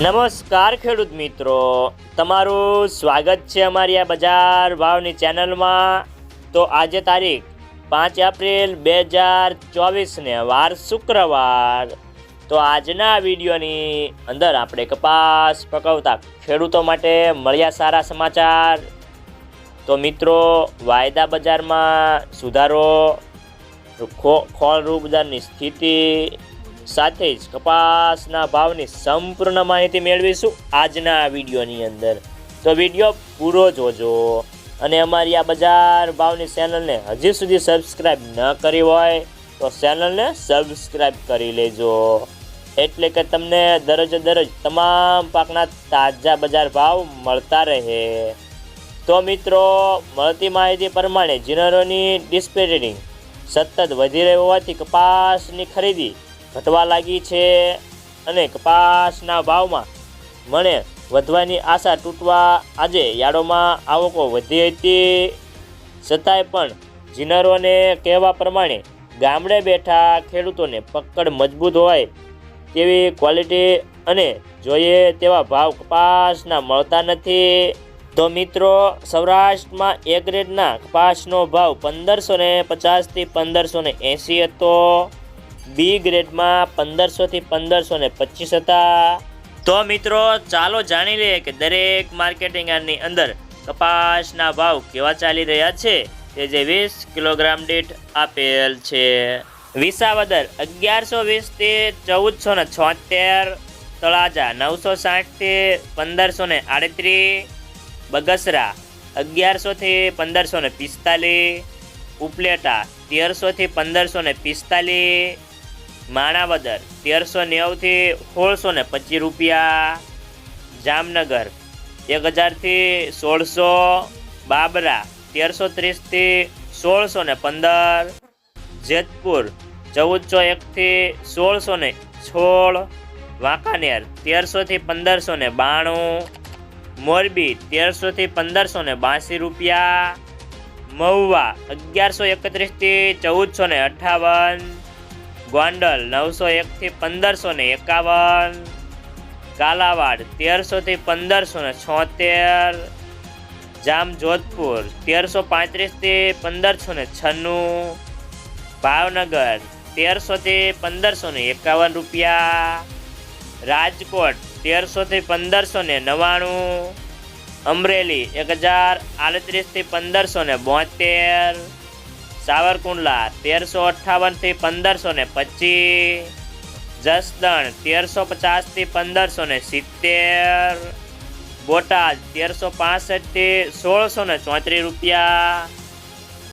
નમસ્કાર ખેડૂત મિત્રો, તમારું સ્વાગત છે અમારી આ બજાર ભાવની ચેનલમાં। તો આજે તારીખ 5 એપ્રિલ 2024 વાર શુક્રવાર। તો આજના વિડીયોની અંદર આપણે કપાસ પકવતા ખેડૂતો માટે મળ્યા સારા સમાચાર। તો મિત્રો, વાયદા બજારમાં સુધારો, ખોળરૂ બજારની સ્થિતિ સાથે જ કપાસના ભાવની સંપૂર્ણ માહિતી મેળવીશું આજના વિડીયોની અંદર। તો વિડીયો પૂરો જોજો અને અમારી આ બજાર ભાવની ચેનલને હજી સુધી સબસ્ક્રાઈબ ન કરી હોય તો ચેનલને સબસ્ક્રાઈબ કરી લેજો, એટલે કે તમને દરરોજ તમામ પાકના તાજા બજાર ભાવ મળતા રહે। તો મિત્રો, મળતી માહિતી પ્રમાણે જીનરોની ડિસ્પેરિંગ સતત વધી રહી હોવાથી કપાસની ખરીદી ઘટવા લાગી છે અને કપાસના ભાવમાં મને વધવાની આશા તૂટવા આજે યાર્ડોમાં આવકો વધી હતી। છતાંય પણ જીનરોને કહેવા પ્રમાણે ગામડે બેઠા ખેડૂતોને પકડ મજબૂત હોય તેવી ક્વોલિટી અને જોઈએ તેવા ભાવ કપાસના મળતા નથી। તો મિત્રો, સૌરાષ્ટ્રમાં એ ગ્રેડના કપાસનો ભાવ 1550 થી 1580 હતો। બી ગ્રેડમાં 1500 થી 1525 હતા। તો મિત્રો, ચાલો જાણી લઈએ કે દરેક માર્કેટિંગ યાર્ડની અંદર કપાસના ભાવ કેવા ચાલી રહ્યા છે, તે જે 20 કિલોગ્રામ દીઠ આપેલ છે। વિસાવદર 1120 થી 1476, તળાજા 960 થી 1538, બગસરા 1100 થી 1545, ઉપલેટા 1300 થી 1545, માણાવદર 1390 થી 1625 રૂપિયા, જામનગર 1000 થી 1600, બાબરા 1330 થી 1615, જેતપુર 1401 થી 1616, વાંકાનેર 1300 થી 1592, મોરબી 1300 થી 1582 રૂપિયા, મહુવા 1131 થી 1458, ગોંડલ 901 થી 1551, કાલાવાડ 1300 થી 1576, જામજોધપુર 1335 થી 1596, ભાવનગર 1300 થી 1551 રૂપિયા, રાજકોટ 1300 થી 1599, અમરેલી 1038 થી 1572, સાવરકુંડલા 1358 થી 1525, જસદણ 1350 થી 1570, બોટાદ 1365 થી 1634 રૂપિયા,